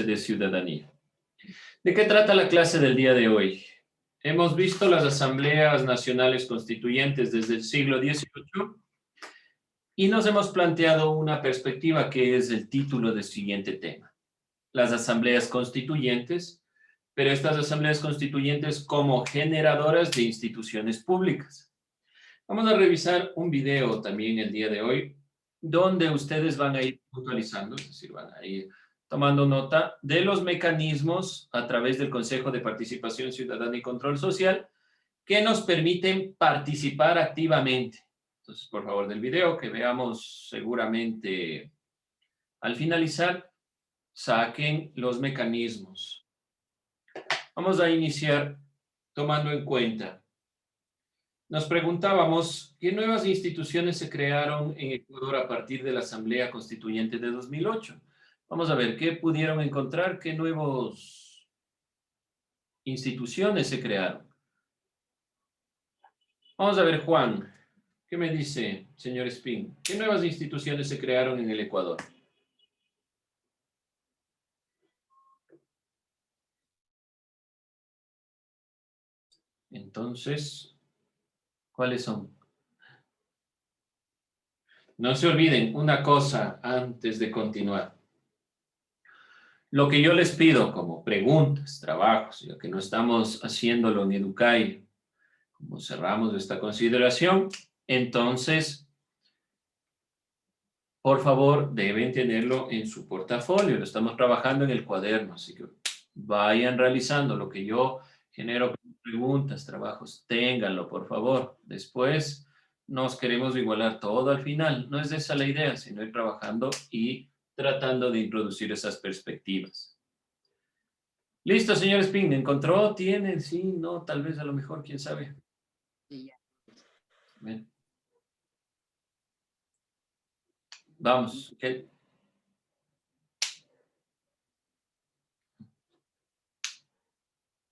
de ciudadanía. ¿De qué trata la clase del día de hoy? Hemos visto las asambleas nacionales constituyentes desde el siglo XVIII y nos hemos planteado una perspectiva que es el título del siguiente tema. Las asambleas constituyentes, pero estas asambleas constituyentes como generadoras de instituciones públicas. Vamos a revisar un video también el día de hoy, donde ustedes van a ir puntualizando, es decir, van a ir tomando nota de los mecanismos a través del Consejo de Participación Ciudadana y Control Social que nos permiten participar activamente. Entonces, por favor, del video que veamos seguramente al finalizar, saquen los mecanismos. Vamos a iniciar tomando en cuenta. Nos preguntábamos qué nuevas instituciones se crearon en Ecuador a partir de la Asamblea Constituyente de 2008. Vamos a ver qué pudieron encontrar, qué nuevas instituciones se crearon. Vamos a ver, Juan, ¿qué me dice, señor Spin? ¿Qué nuevas instituciones se crearon en el Ecuador? Entonces, ¿cuáles son? No se olviden una cosa antes de continuar. Lo que yo les pido como preguntas, trabajos, ya que no estamos haciéndolo en Educay, como cerramos esta consideración, entonces, por favor, deben tenerlo en su portafolio. Lo estamos trabajando en el cuaderno, así que vayan realizando lo que yo genero preguntas, trabajos, ténganlo, por favor. Después nos queremos igualar todo al final. No es esa la idea, sino ir trabajando y tratando de introducir esas perspectivas. Listo, señor Spin, ¿encontró? ¿Tiene? Sí, no, tal vez, a lo mejor, quién sabe. Sí, ya. Bien. Vamos. ¿Qué?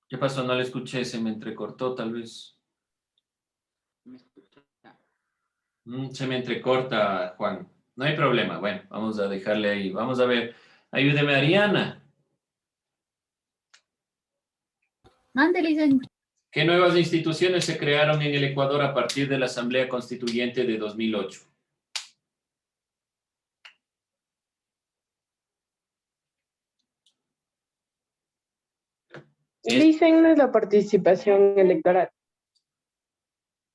¿Qué pasó? No le escuché, se me entrecortó, tal vez. ¿Me escucha? Se me entrecorta, Juan. No hay problema. Bueno, vamos a dejarle ahí. Vamos a ver. Ayúdeme, Ariana. Mándale, ¿Qué nuevas instituciones se crearon en el Ecuador a partir de la Asamblea Constituyente de 2008? Dicen es la participación electoral.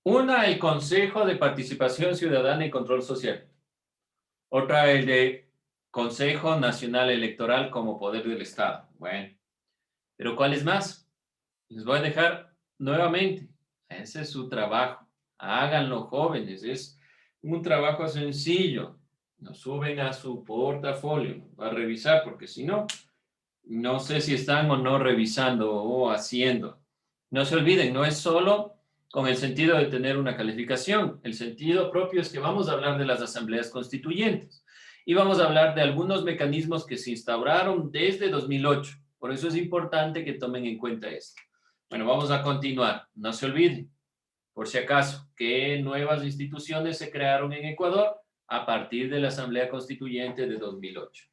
Una, el Consejo de Participación Ciudadana y Control Social. Otra, el de Consejo Nacional Electoral como poder del Estado. Bueno, pero ¿cuál es más? Les voy a dejar nuevamente. Ese es su trabajo. Háganlo, jóvenes. Es un trabajo sencillo. Lo suben a su portafolio. Va a revisar porque si no, no sé si están o no revisando o haciendo. No se olviden, no es solo con el sentido de tener una calificación. El sentido propio es que vamos a hablar de las asambleas constituyentes y vamos a hablar de algunos mecanismos que se instauraron desde 2008. Por eso es importante que tomen en cuenta esto. Bueno, vamos a continuar. No se olviden, por si acaso, qué nuevas instituciones se crearon en Ecuador a partir de la Asamblea Constituyente de 2008.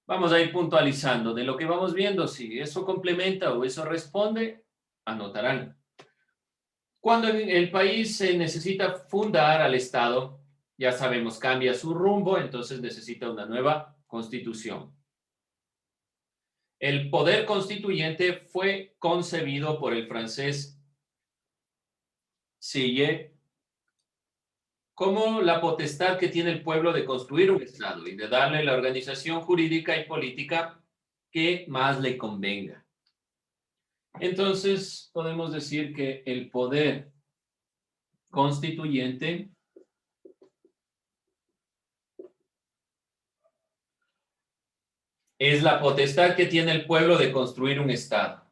Vamos a ir puntualizando de lo que vamos viendo. Si eso complementa o eso responde, anotarán. Cuando el país se necesita fundar al Estado, ya sabemos, cambia su rumbo, entonces necesita una nueva constitución. El poder constituyente fue concebido por el francés Sieyès como la potestad que tiene el pueblo de construir un Estado y de darle la organización jurídica y política que más le convenga. Entonces, podemos decir que el poder constituyente es la potestad que tiene el pueblo de construir un Estado.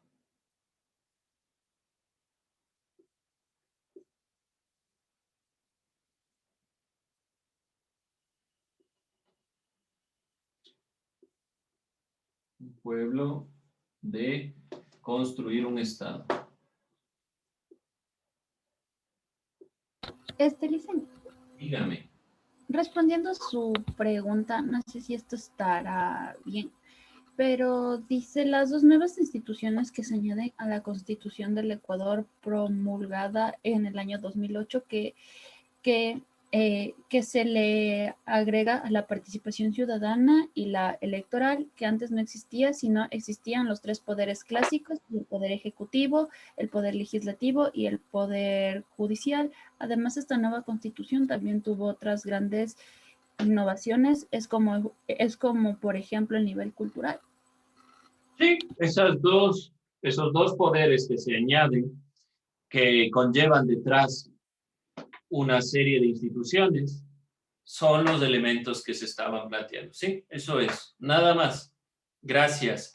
Un pueblo de construir un Estado. Licen, Dígame. respondiendo a su pregunta, no sé si esto estará bien. pero dice las dos nuevas instituciones que se añaden a la Constitución del Ecuador promulgada en el año 2008 que se le agrega a la participación ciudadana y la electoral, que antes no existía, sino existían los tres poderes clásicos, el poder ejecutivo, el poder legislativo y el poder judicial. Además, esta nueva constitución también tuvo otras grandes innovaciones, es como por ejemplo, el nivel cultural. Sí, esos dos poderes que se añaden, que conllevan detrás una serie de instituciones, son los elementos que se estaban planteando. Sí, eso es. Nada más. Gracias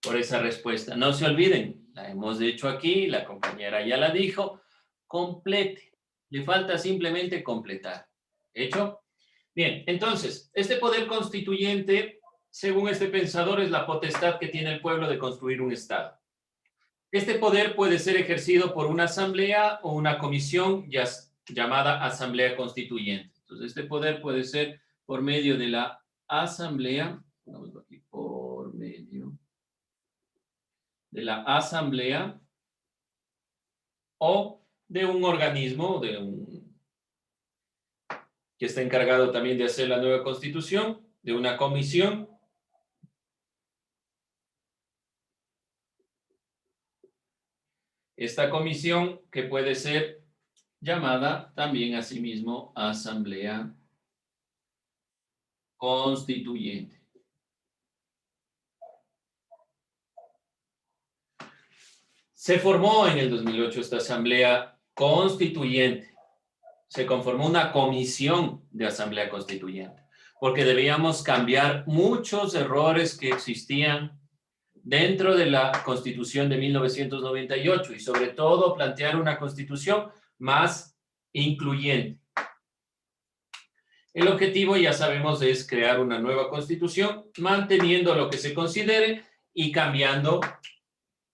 por esa respuesta. No se olviden, la hemos hecho aquí, la compañera ya la dijo, complete. Le falta simplemente completar. ¿Hecho? Bien, entonces, este poder constituyente, según este pensador, es la potestad que tiene el pueblo de construir un Estado. Este poder puede ser ejercido por una asamblea o una comisión llamada asamblea constituyente. Entonces, este poder puede ser por medio de la asamblea, vamos aquí, por medio de la asamblea o de un organismo, que está encargado también de hacer la nueva constitución, de una comisión. Esta comisión que puede ser llamada también asimismo asamblea constituyente. Se formó en el 2008 esta asamblea constituyente. Se conformó una comisión de asamblea constituyente, porque debíamos cambiar muchos errores que existían dentro de la Constitución de 1998 y sobre todo plantear una constitución más incluyente. El objetivo, ya sabemos, es crear una nueva constitución, manteniendo lo que se considere y cambiando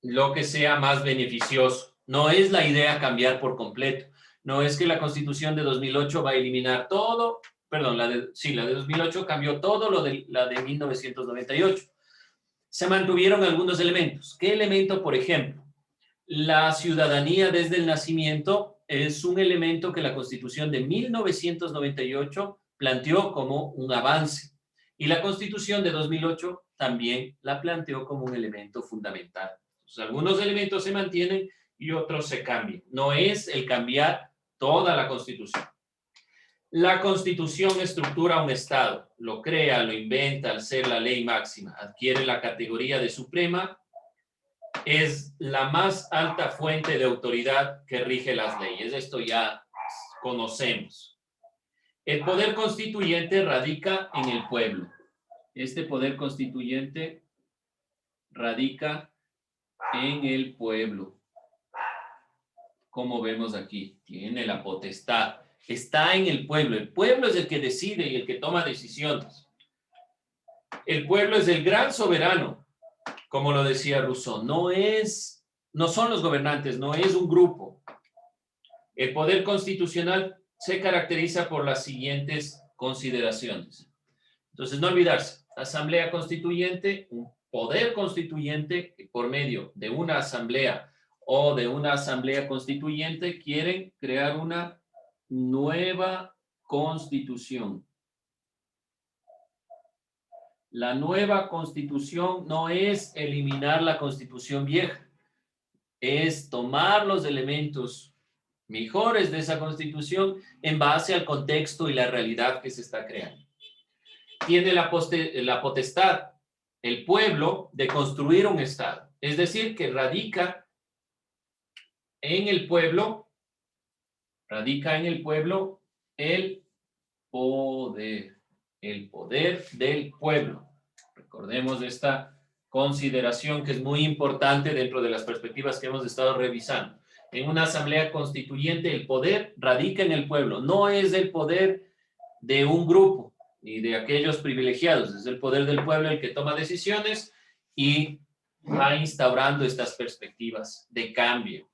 lo que sea más beneficioso. No es la idea cambiar por completo. No es que la Constitución de 2008 va a eliminar todo, perdón, la de 2008 cambió todo lo de la de 1998. Se mantuvieron algunos elementos. ¿Qué elemento, por ejemplo? La ciudadanía desde el nacimiento es un elemento que la Constitución de 1998 planteó como un avance. Y la Constitución de 2008 también la planteó como un elemento fundamental. Entonces, algunos elementos se mantienen y otros se cambian. No es el cambiar toda la Constitución. La Constitución estructura un Estado, lo crea, lo inventa al ser la ley máxima, adquiere la categoría de suprema, es la más alta fuente de autoridad que rige las leyes. Esto ya conocemos. El poder constituyente radica en el pueblo. Este poder constituyente radica en el pueblo. Como vemos aquí, tiene la potestad. Está en el pueblo. El pueblo es el que decide y el que toma decisiones. El pueblo es el gran soberano, como lo decía Rousseau. No son los gobernantes, no es un grupo. El poder constitucional se caracteriza por las siguientes consideraciones. Entonces, no olvidarse, asamblea constituyente, un poder constituyente que por medio de una asamblea o de una asamblea constituyente quieren crear una nueva constitución. La nueva constitución no es eliminar la constitución vieja, es tomar los elementos mejores de esa constitución en base al contexto y la realidad que se está creando. Tiene la potestad el pueblo de construir un Estado, es decir, que radica en el pueblo el poder del pueblo. Recordemos esta consideración que es muy importante dentro de las perspectivas que hemos estado revisando. En una asamblea constituyente el poder radica en el pueblo, no es el poder de un grupo ni de aquellos privilegiados, es el poder del pueblo el que toma decisiones y va instaurando estas perspectivas de cambio.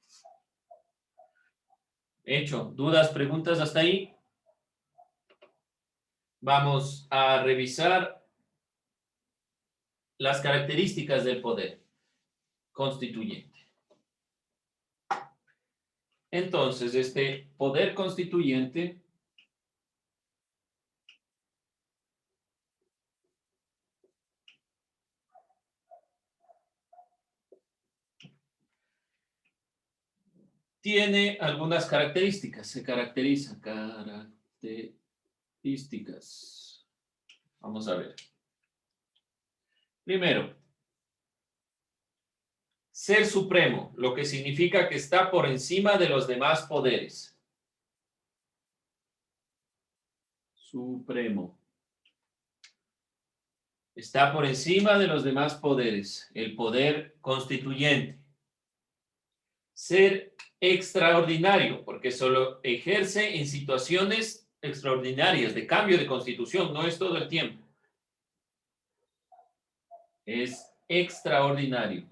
Hecho, ¿dudas, preguntas hasta ahí? Vamos a revisar las características del poder constituyente. Entonces, este poder constituyente tiene algunas características. Se caracteriza. Características. Vamos a ver. Primero, ser supremo, lo que significa que está por encima de los demás poderes. Supremo. Está por encima de los demás poderes, el poder constituyente. Ser extraordinario, porque solo ejerce en situaciones extraordinarias de cambio de constitución, no es todo el tiempo. Es extraordinario.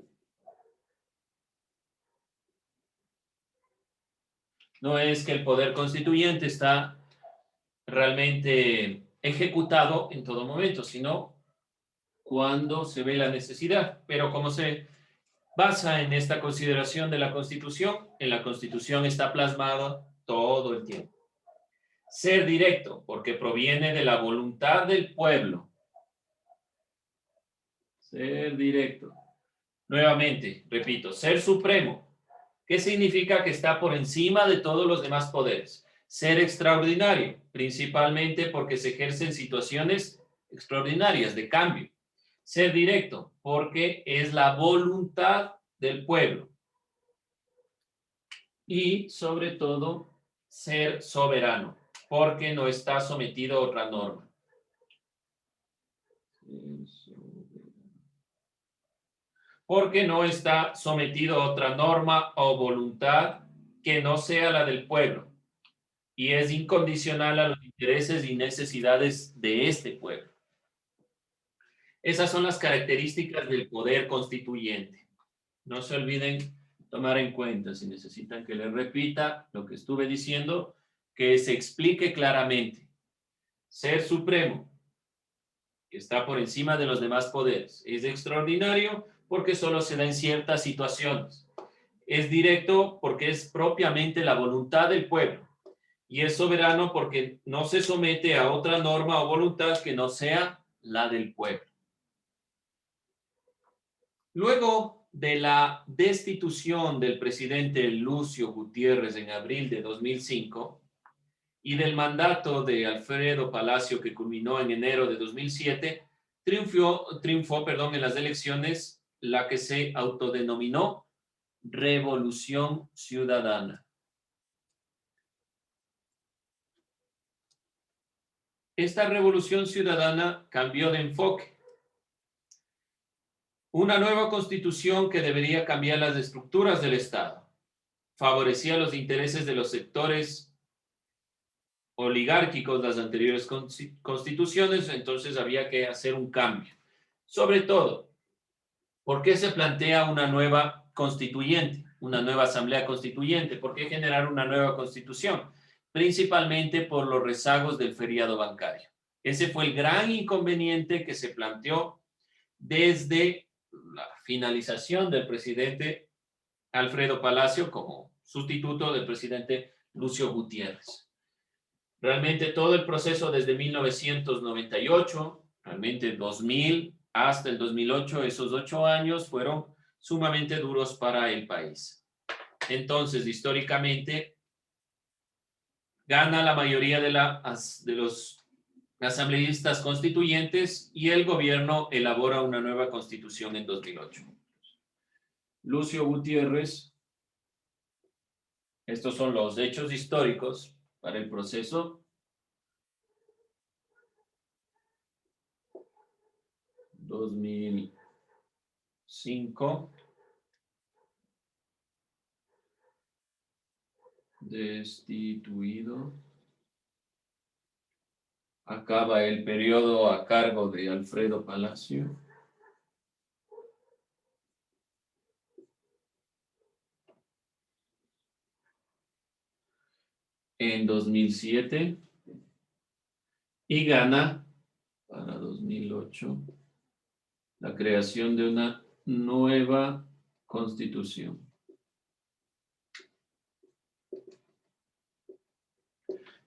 No es que el poder constituyente está realmente ejecutado en todo momento, sino cuando se ve la necesidad. Pero como se basa en esta consideración de la Constitución, en la Constitución está plasmado todo el tiempo. Ser directo, porque proviene de la voluntad del pueblo. Ser directo. Nuevamente, repito, ser supremo. ¿Qué significa que está por encima de todos los demás poderes? Ser extraordinario, principalmente porque se ejerce en situaciones extraordinarias de cambio. Ser directo, porque es la voluntad del pueblo. Y sobre todo, ser soberano, porque no está sometido a otra norma. Porque no está sometido a otra norma o voluntad que no sea la del pueblo, y es incondicional a los intereses y necesidades de este pueblo. Esas son las características del poder constituyente. No se olviden tomar en cuenta, si necesitan que les repita lo que estuve diciendo, que se explique claramente. Ser supremo, que está por encima de los demás poderes, es extraordinario porque solo se da en ciertas situaciones. Es directo porque es propiamente la voluntad del pueblo. Y es soberano porque no se somete a otra norma o voluntad que no sea la del pueblo. Luego de la destitución del presidente Lucio Gutiérrez en abril de 2005 y del mandato de Alfredo Palacio que culminó en enero de 2007, triunfó en las elecciones la que se autodenominó Revolución Ciudadana. Esta revolución ciudadana cambió de enfoque. Una nueva constitución que debería cambiar las estructuras del Estado. Favorecía los intereses de los sectores oligárquicos, las anteriores constituciones, entonces había que hacer un cambio. Sobre todo, ¿por qué se plantea una nueva constituyente, una nueva asamblea constituyente? ¿Por qué generar una nueva constitución? Principalmente por los rezagos del feriado bancario. Ese fue el gran inconveniente que se planteó desde la finalización del presidente Alfredo Palacio como sustituto del presidente Lucio Gutiérrez. Realmente todo el proceso desde 1998, realmente 2000 hasta el 2008, esos 8 años fueron sumamente duros para el país. Entonces, históricamente, gana la mayoría de los asambleístas constituyentes y el gobierno elabora una nueva constitución en 2008. Lucio Gutiérrez, estos son los hechos históricos para el proceso. 2005, destituido. Acaba el periodo a cargo de Alfredo Palacio. En 2007 y gana para 2008 la creación de una nueva constitución.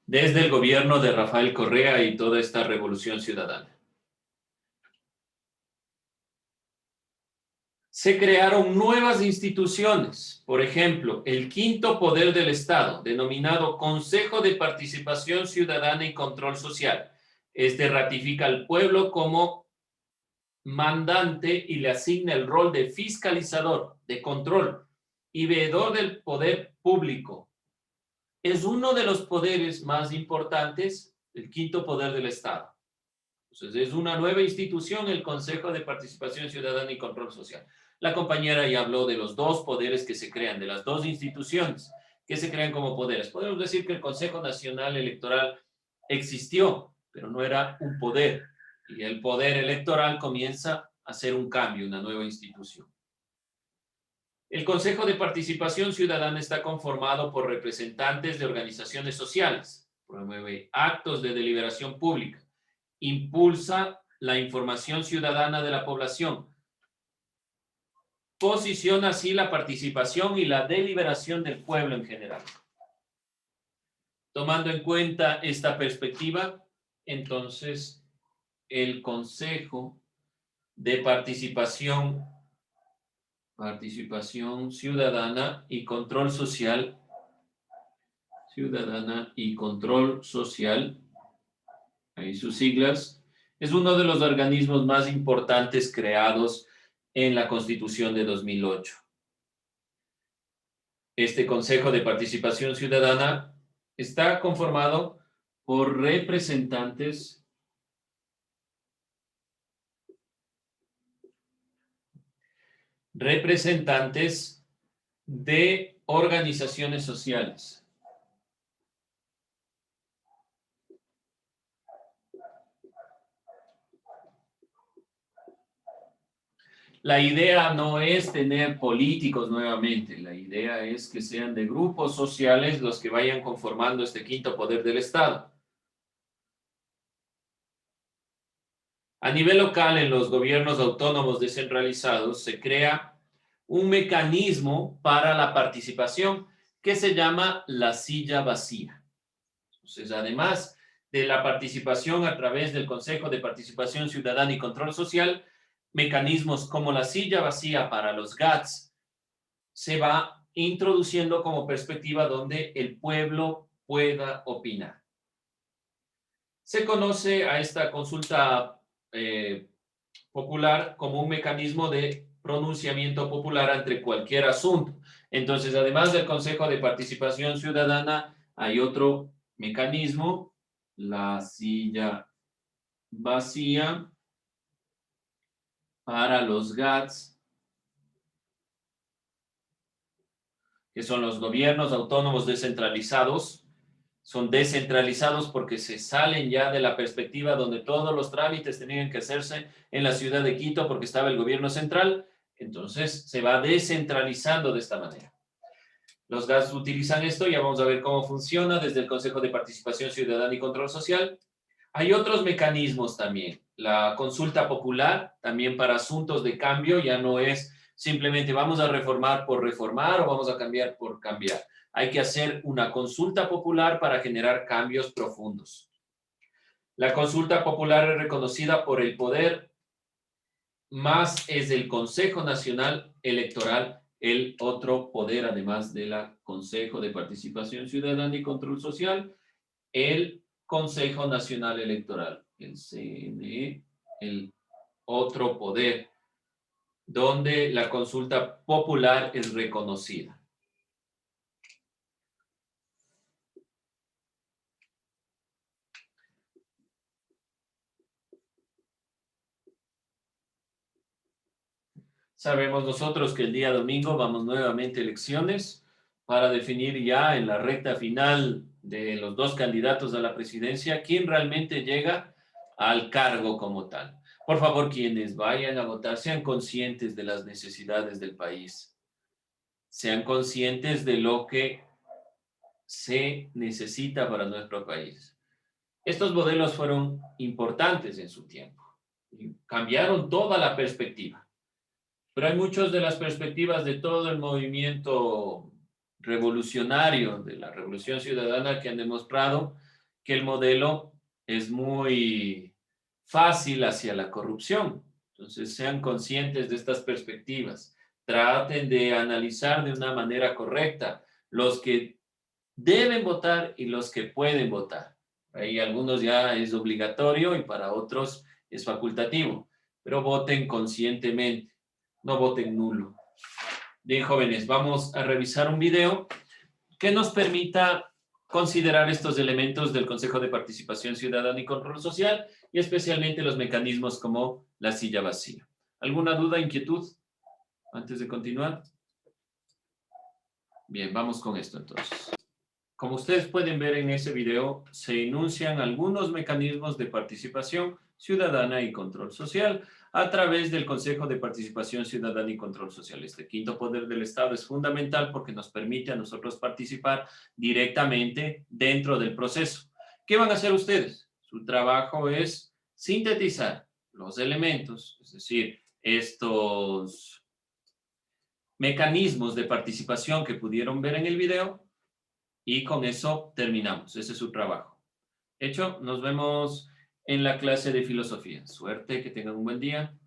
Desde el gobierno de Rafael Correa y toda esta revolución ciudadana. Se crearon nuevas instituciones, por ejemplo, el quinto poder del Estado, denominado Consejo de Participación Ciudadana y Control Social. Este ratifica al pueblo como mandante y le asigna el rol de fiscalizador, de control y veedor del poder público. Es uno de los poderes más importantes, el quinto poder del Estado. Entonces, es una nueva institución, el Consejo de Participación Ciudadana y Control Social. La compañera ya habló de los dos poderes que se crean, de las dos instituciones que se crean como poderes. Podemos decir que el Consejo Nacional Electoral existió, pero no era un poder. Y el poder electoral comienza a ser un cambio, una nueva institución. El Consejo de Participación Ciudadana está conformado por representantes de organizaciones sociales, promueve actos de deliberación pública, impulsa la información ciudadana de la población, posiciona así la participación y la deliberación del pueblo en general. Tomando en cuenta esta perspectiva, entonces, el Consejo de Participación Ciudadana y Control Social, ahí sus siglas, es uno de los organismos más importantes creados en la Constitución de 2008. Este Consejo de Participación Ciudadana está conformado por representantes de organizaciones sociales. La idea no es tener políticos nuevamente, la idea es que sean de grupos sociales los que vayan conformando este quinto poder del Estado. A nivel local, en los gobiernos autónomos descentralizados, se crea un mecanismo para la participación que se llama la silla vacía. Entonces, además de la participación a través del Consejo de Participación Ciudadana y Control Social, mecanismos como la silla vacía para los GATS se va introduciendo como perspectiva donde el pueblo pueda opinar. Se conoce a esta consulta popular como un mecanismo de pronunciamiento popular ante cualquier asunto. Entonces, además del Consejo de Participación Ciudadana, hay otro mecanismo, la silla vacía para los GATS, que son los gobiernos autónomos descentralizados. Son descentralizados porque se salen ya de la perspectiva donde todos los trámites tenían que hacerse en la ciudad de Quito porque estaba el gobierno central. Entonces se va descentralizando de esta manera. Los GATS utilizan esto, ya vamos a ver cómo funciona desde el Consejo de Participación Ciudadana y Control Social. Hay otros mecanismos también. La consulta popular, también para asuntos de cambio, ya no es simplemente vamos a reformar por reformar o vamos a cambiar por cambiar. Hay que hacer una consulta popular para generar cambios profundos. La consulta popular es reconocida por el poder, más es el Consejo Nacional Electoral, el otro poder, además de la Consejo de Participación Ciudadana y Control Social, el Consejo Nacional Electoral, el CNE, el otro poder, donde la consulta popular es reconocida. Sabemos nosotros que el día domingo vamos nuevamente a elecciones para definir ya en la recta final de los dos candidatos a la presidencia quién realmente llega al cargo como tal. Por favor, quienes vayan a votar, sean conscientes de las necesidades del país. Sean conscientes de lo que se necesita para nuestro país. Estos modelos fueron importantes en su tiempo. Cambiaron toda la perspectiva. Pero hay muchas de las perspectivas de todo el movimiento revolucionario, de la Revolución Ciudadana, que han demostrado que el modelo es muy fácil hacia la corrupción. Entonces, sean conscientes de estas perspectivas. Traten de analizar de una manera correcta los que deben votar y los que pueden votar. Hay algunos ya es obligatorio y para otros es facultativo, pero voten conscientemente, no voten nulo. Bien, jóvenes, vamos a revisar un video que nos permita considerar estos elementos del Consejo de Participación Ciudadana y Control Social y especialmente los mecanismos como la silla vacía. ¿Alguna duda, inquietud antes de continuar? Bien, vamos con esto entonces. Como ustedes pueden ver en ese video, se enuncian algunos mecanismos de participación ciudadana y control social a través del Consejo de Participación Ciudadana y Control Social. Este quinto poder del Estado es fundamental porque nos permite a nosotros participar directamente dentro del proceso. ¿Qué van a hacer ustedes? Su trabajo es sintetizar los elementos, es decir, estos mecanismos de participación que pudieron ver en el video, y con eso terminamos. Ese es su trabajo. Hecho, nos vemos en la clase de filosofía. Suerte, que tengan un buen día.